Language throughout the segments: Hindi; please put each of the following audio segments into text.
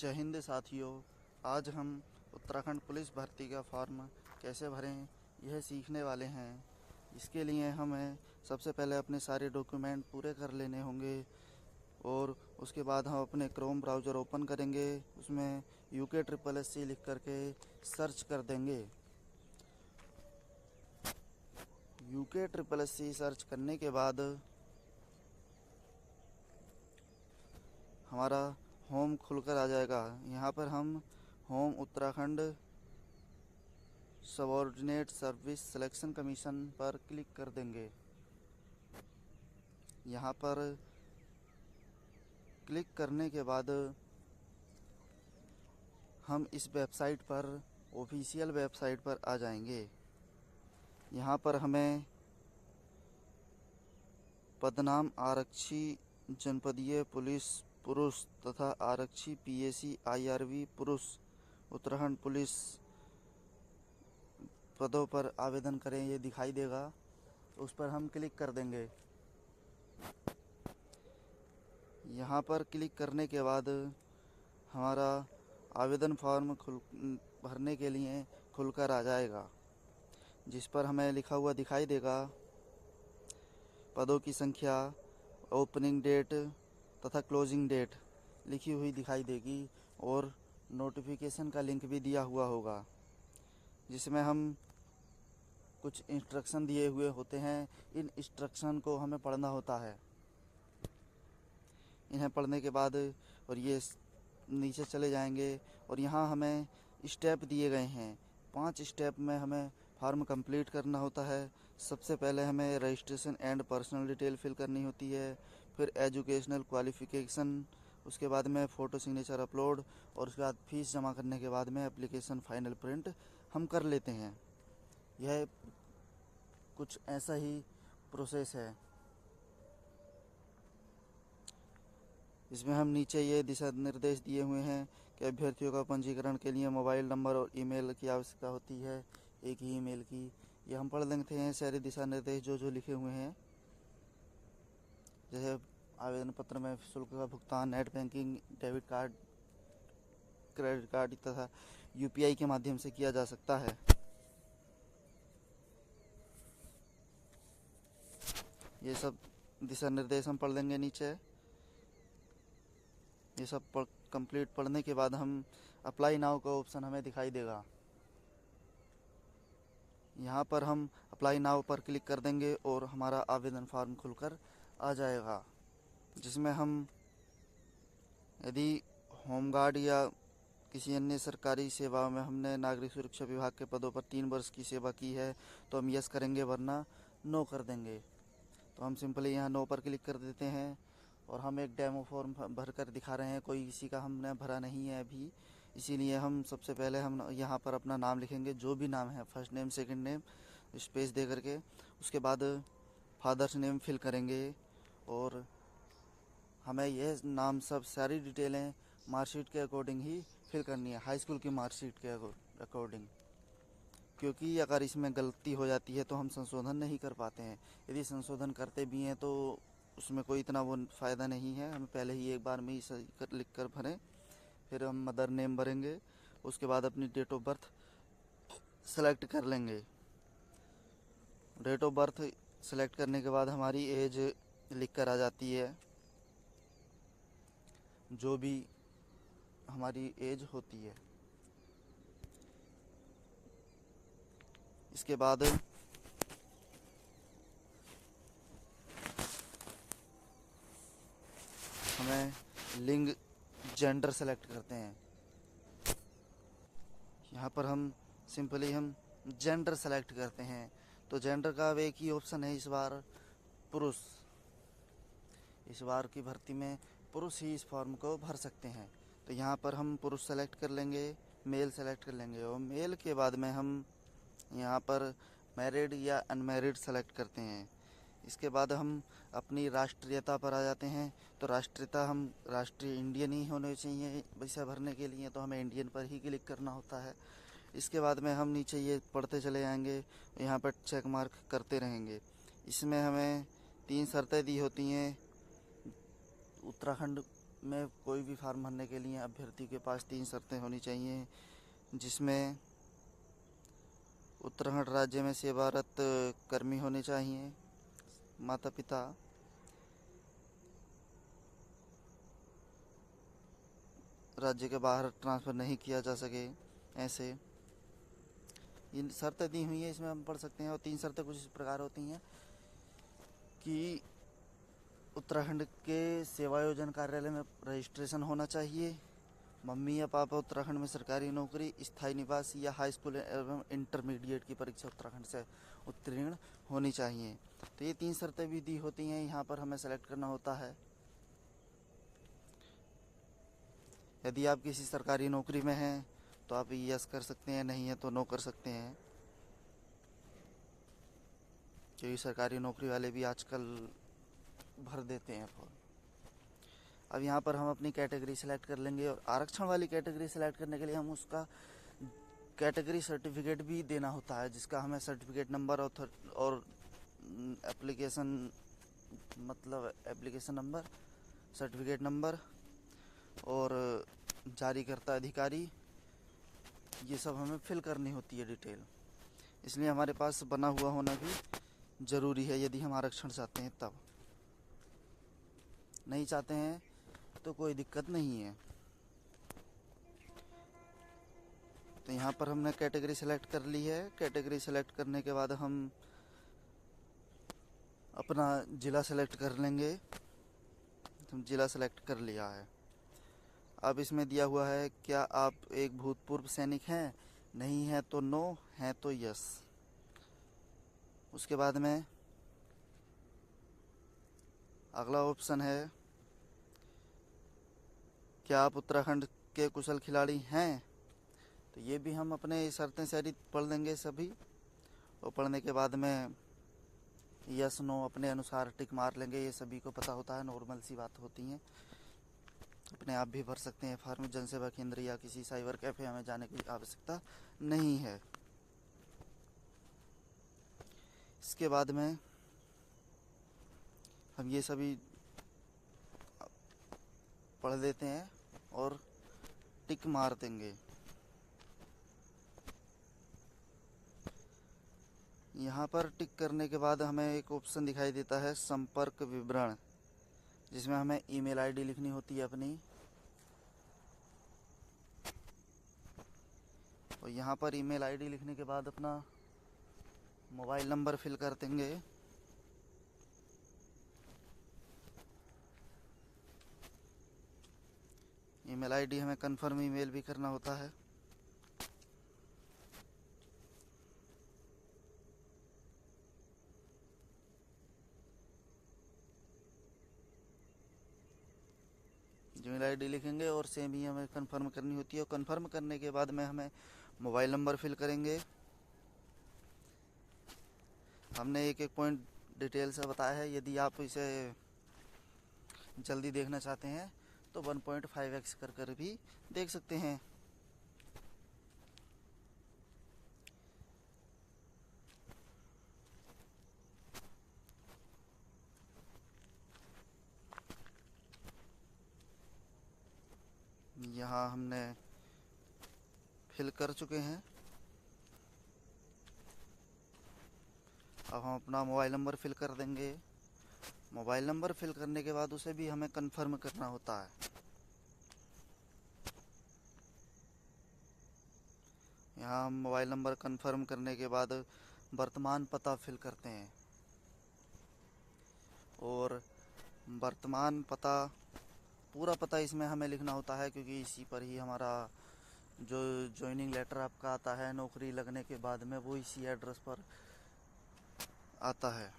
जय हिंद साथियों। आज हम उत्तराखंड पुलिस भर्ती का फॉर्म कैसे भरें यह सीखने वाले हैं। इसके लिए हमें सबसे पहले अपने सारे डॉक्यूमेंट पूरे कर लेने होंगे और उसके बाद हम अपने क्रोम ब्राउज़र ओपन करेंगे। उसमें UK SSC लिख करके सर्च कर देंगे। UK SSC सर्च करने के बाद हमारा होम खुलकर आ जाएगा। यहाँ पर हम home Uttarakhand subordinate service selection commission पर क्लिक कर देंगे। यहाँ पर क्लिक करने के बाद हम इस वेबसाइट पर ऑफिशियल वेबसाइट पर आ जाएंगे। यहाँ पर हमें पदनाम आरक्षी जनपदीय पुलिस पुरुष तथा आरक्षी PAC IRV पुरुष उत्तराखंड पुलिस पदों पर आवेदन करें ये दिखाई देगा। उस पर हम क्लिक कर देंगे। यहाँ पर क्लिक करने के बाद हमारा आवेदन फॉर्म भरने के लिए खुलकर आ जाएगा, जिस पर हमें लिखा हुआ दिखाई देगा पदों की संख्या, ओपनिंग डेट तथा क्लोजिंग डेट लिखी हुई दिखाई देगी और नोटिफिकेशन का लिंक भी दिया हुआ होगा, जिसमें हम कुछ इंस्ट्रक्शन दिए हुए होते हैं। इन इंस्ट्रक्शन को हमें पढ़ना होता है। इन्हें पढ़ने के बाद और ये नीचे चले जाएंगे और यहाँ हमें स्टेप दिए गए हैं। 5 स्टेप में हमें फॉर्म कंप्लीट करना होता है। सबसे पहले हमें registration and personal detail fill करनी होती है, फिर एजुकेशनल क्वालिफ़िकेशन, उसके बाद में फ़ोटो सिग्नेचर अपलोड और उसके बाद फीस जमा करने के बाद में एप्लीकेशन फाइनल प्रिंट हम कर लेते हैं। यह कुछ ऐसा ही प्रोसेस है। इसमें हम नीचे ये दिशा निर्देश दिए हुए हैं कि अभ्यर्थियों का पंजीकरण के लिए मोबाइल नंबर और ईमेल की आवश्यकता होती है, एक ही ईमेल की। ये हम पढ़ लेते हैं सारे दिशा निर्देश जो लिखे हुए हैं। जैसे आवेदन पत्र में शुल्क का भुगतान net banking, debit card, credit card तथा UPI के माध्यम से किया जा सकता है। ये सब दिशा निर्देश हम पढ़ लेंगे नीचे। ये सब कंप्लीट पढ़ने के बाद हम अप्लाई नाउ का ऑप्शन हमें दिखाई देगा। यहाँ पर हम अप्लाई नाउ पर क्लिक कर देंगे और हमारा आवेदन फॉर्म खुलकर आ जाएगा, जिसमें हम यदि होमगार्ड या किसी अन्य सरकारी सेवा में हमने नागरिक सुरक्षा विभाग के पदों पर 3 वर्ष की सेवा की है तो हम यस करेंगे, वरना नो कर देंगे। तो हम सिंपली यहाँ नो पर क्लिक कर देते हैं और हम एक डेमो फॉर्म भर कर दिखा रहे हैं। कोई किसी का हमने भरा नहीं है अभी, इसीलिए हम सबसे पहले हम यहाँ पर अपना नाम लिखेंगे, जो भी नाम है, first name second name space दे करके। उसके बाद फादर्स नेम फिल करेंगे और हमें यह नाम सब सारी डिटेलें मार्कशीट के अकॉर्डिंग ही फिल करनी है, हाई स्कूल की मार्कशीट के अकॉर्डिंग, क्योंकि अगर इसमें गलती हो जाती है तो हम संशोधन नहीं कर पाते हैं। यदि संशोधन करते भी हैं तो उसमें कोई इतना वो फ़ायदा नहीं है। हमें पहले ही एक बार में ही सही लिख कर भरें। फिर हम मदर नेम भरेंगे, उसके बाद अपनी डेट ऑफ बर्थ सेलेक्ट कर लेंगे। डेट ऑफ बर्थ सेलेक्ट करने के बाद हमारी एज लिख कर आ जाती है, जो भी हमारी एज होती है। इसके बाद हमें लिंग जेंडर सेलेक्ट करते हैं। यहाँ पर हम सिंपली हम जेंडर सेलेक्ट करते हैं। तो जेंडर का अब एक ही ऑप्शन है इस बार, पुरुष। इस बार की भर्ती में पुरुष ही इस फॉर्म को भर सकते हैं। तो यहाँ पर हम पुरुष सेलेक्ट कर लेंगे, मेल सेलेक्ट कर लेंगे और मेल के बाद में हम यहाँ पर मैरिड या अनमैरिड सेलेक्ट करते हैं। इसके बाद हम अपनी राष्ट्रीयता पर आ जाते हैं। तो राष्ट्रीयता हम राष्ट्रीय इंडियन ही होने चाहिए वैसा भरने के लिए, तो हमें इंडियन पर ही क्लिक करना होता है। इसके बाद में हम नीचे ये पढ़ते चले जाएंगे, यहाँ पर चेक मार्क करते रहेंगे। इसमें हमें 3 शर्तें दी होती हैं। उत्तराखंड में कोई भी फार्म भरने के लिए अभ्यर्थी के पास 3 शर्तें होनी चाहिए, जिसमें उत्तराखंड राज्य में सेवारत कर्मी होने चाहिए, माता पिता, राज्य के बाहर ट्रांसफ़र नहीं किया जा सके, ऐसे इन शर्तें दी हुई हैं। इसमें हम पढ़ सकते हैं। और 3 शर्तें कुछ इस प्रकार होती हैं कि उत्तराखंड के सेवायोजन कार्यालय में रजिस्ट्रेशन होना चाहिए, मम्मी या पापा उत्तराखंड में सरकारी नौकरी, स्थायी निवास या हाई स्कूल एवं इंटरमीडिएट की परीक्षा उत्तराखंड से उत्तीर्ण होनी चाहिए। तो ये 3 शर्तें भी दी होती हैं। यहाँ पर हमें सेलेक्ट करना होता है। यदि आप किसी सरकारी नौकरी में हैं तो आप यस कर सकते हैं, नहीं है तो नो कर सकते हैं, क्योंकि सरकारी नौकरी वाले भी आजकल भर देते हैं फॉर्म। अब यहाँ पर हम अपनी कैटेगरी सेलेक्ट कर लेंगे और आरक्षण वाली कैटेगरी सेलेक्ट करने के लिए हम उसका कैटेगरी सर्टिफिकेट भी देना होता है, जिसका हमें सर्टिफिकेट नंबर और एप्लीकेशन नंबर, सर्टिफिकेट नंबर और जारीकर्ता अधिकारी, ये सब हमें फिल करनी होती है डिटेल। इसलिए हमारे पास बना हुआ होना भी ज़रूरी है यदि हम आरक्षण चाहते हैं तब। नहीं चाहते हैं तो कोई दिक्कत नहीं है। तो यहाँ पर हमने कैटेगरी सेलेक्ट कर ली है। कैटेगरी सेलेक्ट करने के बाद हम अपना ज़िला सेलेक्ट कर लेंगे। तो ज़िला सेलेक्ट कर लिया है। अब इसमें दिया हुआ है क्या आप एक भूतपूर्व सैनिक हैं, नहीं है तो नो, है तो यस। उसके बाद में अगला ऑप्शन है क्या आप उत्तराखंड के कुशल खिलाड़ी हैं। तो ये भी हम अपने शर्तें सारी पढ़ लेंगे सभी, और पढ़ने के बाद में यस नो अपने अनुसार टिक मार लेंगे। ये सभी को पता होता है, नॉर्मल सी बात होती है। अपने आप भी भर सकते हैं फॉर्म। जनसेवा केंद्र या किसी साइबर कैफ़े हमें जाने की आवश्यकता नहीं है। इसके बाद में हम ये सभी पढ़ लेते हैं और टिक मार देंगे। यहाँ पर टिक करने के बाद हमें एक ऑप्शन दिखाई देता है संपर्क विवरण, जिसमें हमें ईमेल आईडी लिखनी होती है अपनी। और यहाँ पर ईमेल आईडी लिखने के बाद अपना मोबाइल नंबर फिल कर देंगे। ईमेल आईडी हमें कंफर्म ईमेल भी करना होता है। ईमेल आईडी लिखेंगे और सेम ही हमें कंफर्म करनी होती है। और कंफर्म करने के बाद में हमें मोबाइल नंबर फिल करेंगे। हमने एक एक पॉइंट डिटेल से बताया है। यदि आप इसे जल्दी देखना चाहते हैं तो 1.5x कर भी देख सकते हैं। यहाँ हमने फिल कर चुके हैं। अब हम अपना मोबाइल नंबर फिल कर देंगे। मोबाइल नंबर फिल करने के बाद उसे भी हमें कंफर्म करना होता है। यहाँ हम मोबाइल नंबर कंफर्म करने के बाद वर्तमान पता फिल करते हैं। और वर्तमान पता, पूरा पता इसमें हमें लिखना होता है, क्योंकि इसी पर ही हमारा जो ज्वाइनिंग लेटर आपका आता है नौकरी लगने के बाद में, वो इसी एड्रेस पर आता है।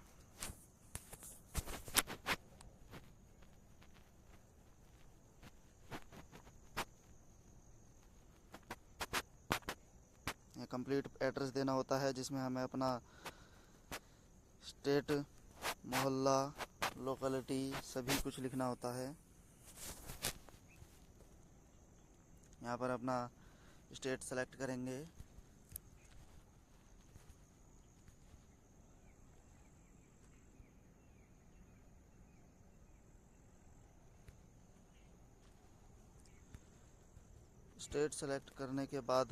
कंप्लीट एड्रेस देना होता है, जिसमें हमें अपना स्टेट, मोहल्ला, लोकेलिटी सभी कुछ लिखना होता है। यहाँ पर अपना स्टेट सेलेक्ट करेंगे। स्टेट सेलेक्ट करने के बाद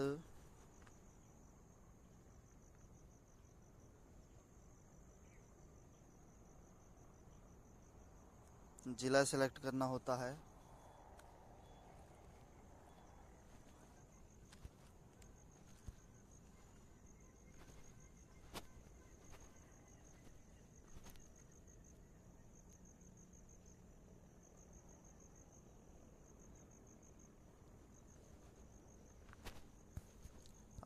ज़िला सेलेक्ट करना होता है।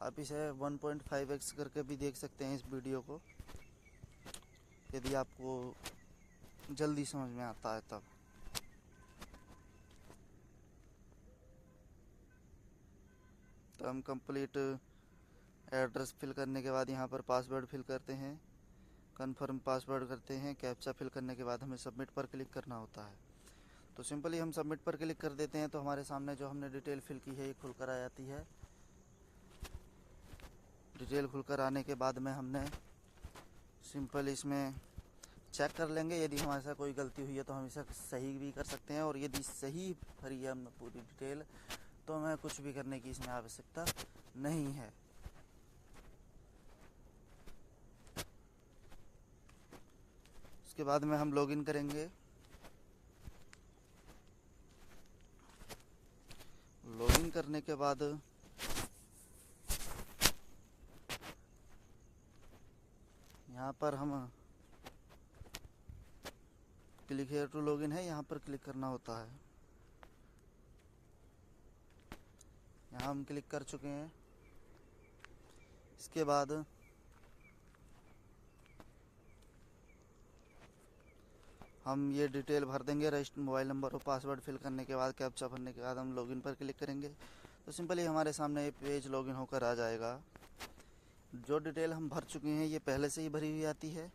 आप इसे 1.5x करके भी देख सकते हैं इस वीडियो को, यदि आपको जल्दी समझ में आता है तब। तो हम कंप्लीट एड्रेस फिल करने के बाद यहाँ पर पासवर्ड फिल करते हैं, कन्फर्म पासवर्ड करते हैं। कैप्चा फिल करने के बाद हमें सबमिट पर क्लिक करना होता है। तो सिंपली हम सबमिट पर क्लिक कर देते हैं तो हमारे सामने जो हमने डिटेल फिल की है ये खुलकर आ जाती है। डिटेल खुलकर आने के बाद में हमने सिंपल इसमें चेक कर लेंगे, यदि हमारे साथ कोई गलती हुई है तो हम इसे सही भी कर सकते हैं, और यदि सही भरी है हमने पूरी डिटेल तो हमें कुछ भी करने की इसमें आवश्यकता नहीं है। उसके बाद में हम लॉगिन करेंगे। लॉगिन करने के बाद यहाँ पर हम क्लिक हेयर टू लॉगिन है, यहाँ पर क्लिक करना होता है। यहाँ हम क्लिक कर चुके हैं। इसके बाद हम ये डिटेल भर देंगे, रजिस्टर मोबाइल नंबर और पासवर्ड फिल करने के बाद कैप्चा भरने के बाद हम लॉगिन पर क्लिक करेंगे। तो सिंपली हमारे सामने ये पेज लॉगिन होकर आ जाएगा। जो डिटेल हम भर चुके हैं ये पहले से ही भरी हुई आती है,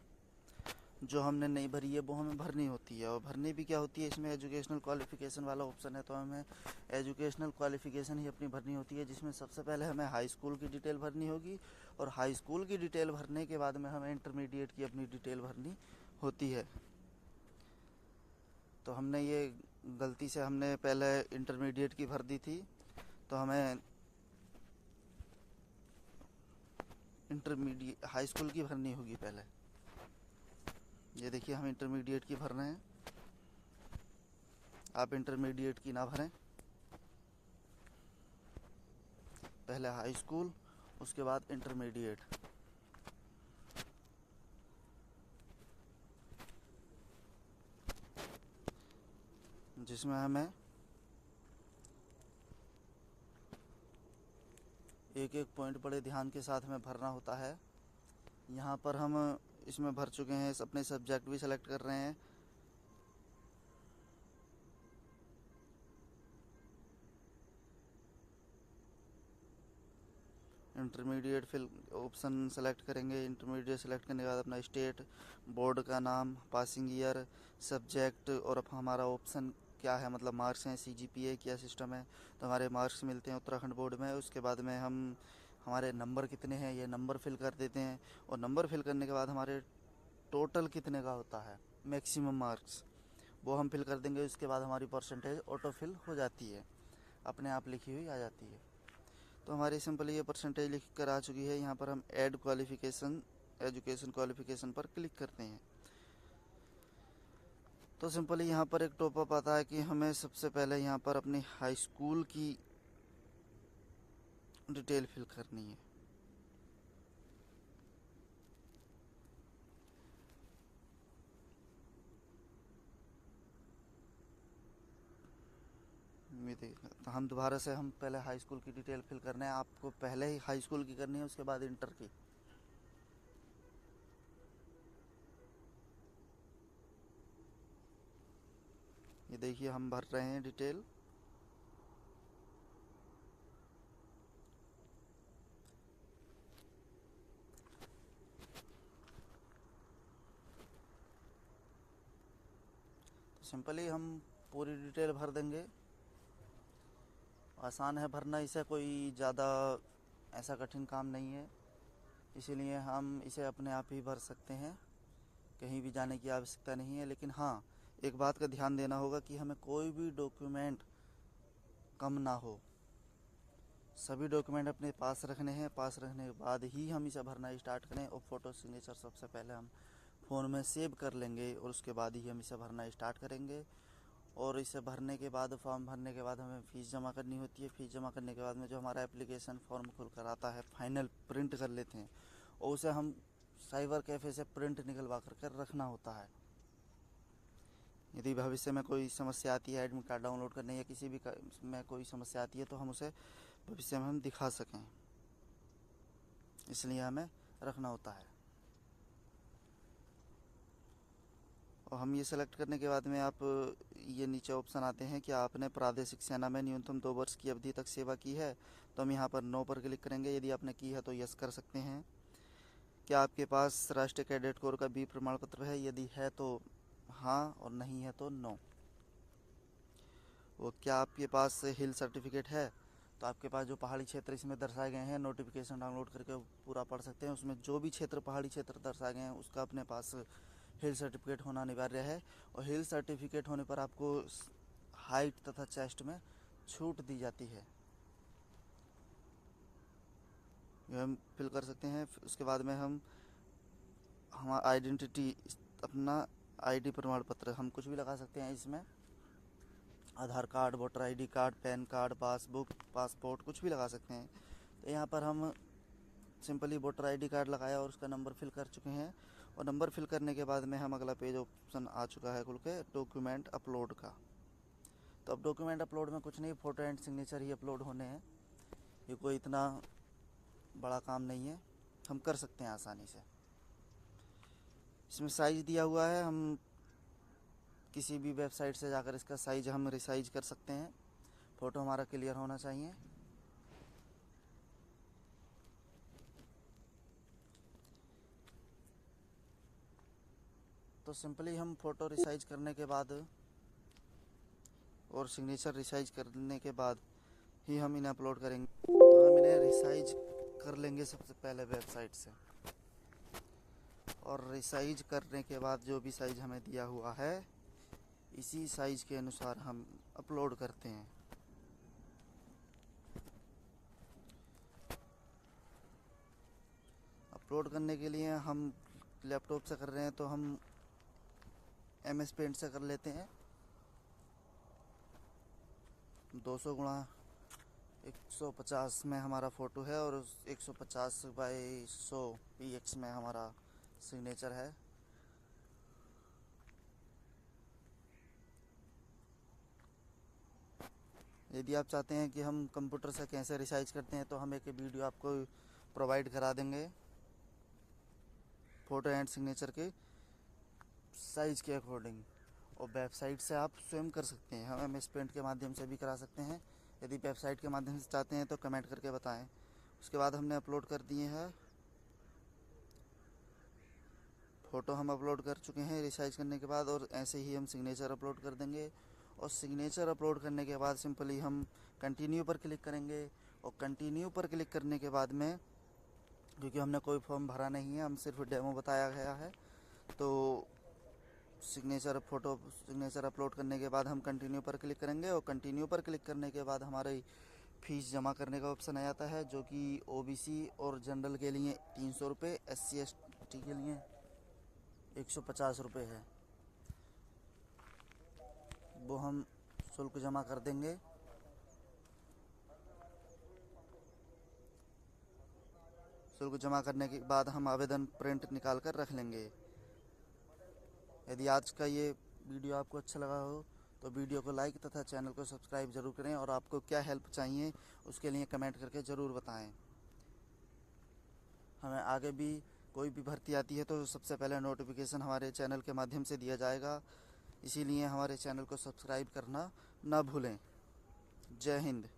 जो हमने नहीं भरी है वो हमें भरनी होती है। और भरनी भी क्या होती है, इसमें एजुकेशनल क्वालिफ़िकेशन वाला ऑप्शन है, तो हमें एजुकेशनल क्वालिफ़िकेशन ही अपनी भरनी होती है, जिसमें सबसे पहले हमें हाई स्कूल की डिटेल भरनी होगी, और हाई स्कूल की डिटेल भरने के बाद में हमें इंटरमीडिएट की अपनी डिटेल भरनी होती है। तो हमने ये गलती से हमने पहले इंटरमीडिएट की भर दी थी, तो हमें इंटरमीडिएट हाई स्कूल की भरनी होगी पहले। ये देखिए हम इंटरमीडिएट की भर रहे हैं, आप इंटरमीडिएट की ना भरें, पहले हाई स्कूल उसके बाद इंटरमीडिएट। जिसमें हमें एक एक पॉइंट बड़े ध्यान के साथ हमें भरना होता है। यहाँ पर हम इसमें भर चुके हैं, अपने सब्जेक्ट भी सेलेक्ट कर रहे हैं। इंटरमीडिएट फिल ऑप्शन सेलेक्ट करेंगे। इंटरमीडिएट सेलेक्ट करने के बाद अपना स्टेट, बोर्ड का नाम, पासिंग ईयर, सब्जेक्ट, और अब हमारा ऑप्शन क्या है, मतलब मार्क्स हैं, सीजीपीए क्या सिस्टम है। तो हमारे मार्क्स मिलते हैं उत्तराखंड बोर्ड में। उसके बाद में हम हमारे नंबर कितने हैं ये नंबर फिल कर देते हैं, और नंबर फिल करने के बाद हमारे टोटल कितने का होता है मैक्सिमम मार्क्स, वो हम फिल कर देंगे। उसके बाद हमारी परसेंटेज ऑटो फिल हो जाती है, अपने आप लिखी हुई आ जाती है। तो हमारी सिंपली ये परसेंटेज लिख कर आ चुकी है। यहाँ पर हम ऐड क्वालिफ़िकेशन, एजुकेशन क्वालिफ़िकेशन पर क्लिक करते हैं। तो सिंपली यहाँ पर एक टॉपअप आता है कि हमें सबसे पहले यहाँ पर अपनी हाई स्कूल की डिटेल फिल करनी है। तो हम दोबारा से हम पहले हाई स्कूल की डिटेल फिल करना है। आपको पहले ही हाई स्कूल की करनी है, उसके बाद इंटर की। ये देखिए हम भर रहे हैं डिटेल। सिंपली हम पूरी डिटेल भर देंगे। आसान है भरना, इसे कोई ज़्यादा ऐसा कठिन काम नहीं है, इसीलिए हम इसे अपने आप ही भर सकते हैं, कहीं भी जाने की आवश्यकता नहीं है। लेकिन हाँ, एक बात का ध्यान देना होगा कि हमें कोई भी डॉक्यूमेंट कम ना हो। सभी डॉक्यूमेंट अपने पास रखने हैं। पास रखने के बाद ही हम इसे भरना स्टार्ट करें। और फ़ोटो सिग्नेचर सबसे पहले हम फ़ोन में सेव कर लेंगे और उसके बाद ही हम इसे भरना स्टार्ट करेंगे। और इसे भरने के बाद, फॉर्म भरने के बाद हमें फ़ीस जमा करनी होती है। फ़ीस जमा करने के बाद में जो हमारा एप्लीकेशन फॉर्म खुल कर आता है, फाइनल प्रिंट कर लेते हैं और उसे हम साइबर कैफ़े से प्रिंट निकलवा कर रखना होता है। यदि भविष्य में कोई समस्या आती है एडमिट कार्ड डाउनलोड करने या किसी भी में कोई समस्या आती है तो हम उसे भविष्य में हम दिखा सकें, इसलिए हमें रखना होता है। और हम ये सेलेक्ट करने के बाद में आप ये नीचे ऑप्शन आते हैं कि आपने प्रादेशिक सेना में न्यूनतम 2 वर्ष की अवधि तक सेवा की है, तो हम यहाँ पर नो पर क्लिक करेंगे। यदि आपने की है तो यस कर सकते हैं। क्या आपके पास राष्ट्रीय कैडेट कोर का बी प्रमाण पत्र है? यदि है तो हाँ और नहीं है तो नो। वो क्या आपके पास हिल सर्टिफिकेट है? तो आपके पास जो पहाड़ी क्षेत्र इसमें दर्शाए गए हैं, नोटिफिकेशन डाउनलोड करके पूरा पढ़ सकते हैं। उसमें जो भी क्षेत्र पहाड़ी क्षेत्र दर्शाए गए हैं उसका अपने पास हिल सर्टिफिकेट होना अनिवार्य है। और हिल सर्टिफिकेट होने पर आपको हाइट तथा चेस्ट में छूट दी जाती है। ये हम फिल कर सकते हैं। उसके बाद में हम हमारा आइडेंटिटी, अपना आईडी प्रमाण पत्र हम कुछ भी लगा सकते हैं इसमें। Aadhaar card, voter ID card, PAN card, passbook, passport, कुछ भी लगा सकते हैं। तो यहाँ पर हम सिंपली वोटर आईडी कार्ड लगाया और उसका नंबर फिल कर चुके हैं। और नंबर फिल करने के बाद में हम अगला पेज ऑप्शन आ चुका है खुल के डॉक्यूमेंट अपलोड का। तो अब डॉक्यूमेंट अपलोड में कुछ नहीं, photo and signature he upload होने हैं। ये कोई इतना बड़ा काम नहीं है, हम कर सकते हैं आसानी से। इसमें साइज़ दिया हुआ है, हम किसी भी वेबसाइट से जाकर इसका साइज़ हम रिसाइज कर सकते हैं। फ़ोटो हमारा क्लियर होना चाहिए। तो सिंपली हम फ़ोटो रिसाइज करने के बाद और सिग्नेचर रिसाइज करने के बाद ही हम इन्हें अपलोड करेंगे। तो हम इन्हें रिसाइज कर लेंगे सबसे पहले वेबसाइट से। और रिसाइज करने के बाद जो भी साइज़ हमें दिया हुआ है इसी साइज़ के अनुसार हम अपलोड करते हैं। अपलोड करने के लिए हम लैपटॉप से कर रहे हैं तो हम MS पेंट से कर लेते हैं। 200x150 में हमारा फ़ोटो है और 150x100 px में हमारा सिग्नेचर है। यदि आप चाहते हैं कि हम कंप्यूटर से कैसे रिसाइज करते हैं तो हम एक वीडियो आपको प्रोवाइड करा देंगे फ़ोटो एंड सिग्नेचर के साइज़ के अकॉर्डिंग। और वेबसाइट से आप स्वयं कर सकते हैं। हम MS पेंट के माध्यम से भी करा सकते हैं। यदि वेबसाइट के माध्यम से चाहते हैं तो कमेंट करके बताएं। उसके बाद हमने अपलोड कर दिए हैं फ़ोटो, हम अपलोड कर चुके हैं रिसाइज करने के बाद। और ऐसे ही हम सिग्नेचर अपलोड कर देंगे। और सिग्नेचर अपलोड करने के बाद सिंपली हम कंटिन्यू पर क्लिक करेंगे। और कंटिन्यू पर क्लिक करने के बाद में, क्योंकि हमने कोई फॉर्म भरा नहीं है, हम सिर्फ डेमो बताया गया है, तो सिग्नेचर अपलोड करने के बाद हम कंटिन्यू पर क्लिक करेंगे। और कंटिन्यू पर क्लिक करने के बाद हमारी फ़ीस जमा करने का ऑप्शन आ जाता है, जो कि OBC और जनरल के लिए 300 रुपये, SC/ST के लिए 150 रुपये है। वो हम शुल्क जमा कर देंगे। शुल्क जमा करने के बाद हम आवेदन प्रिंट निकाल कर रख लेंगे। यदि आज का ये वीडियो आपको अच्छा लगा हो तो वीडियो को लाइक तथा चैनल को सब्सक्राइब ज़रूर करें। और आपको क्या हेल्प चाहिए उसके लिए कमेंट करके ज़रूर बताएं। हमें आगे भी कोई भी भर्ती आती है तो सबसे पहले नोटिफिकेशन हमारे चैनल के माध्यम से दिया जाएगा। इसीलिए हमारे चैनल को सब्सक्राइब करना ना भूलें। जय हिंद।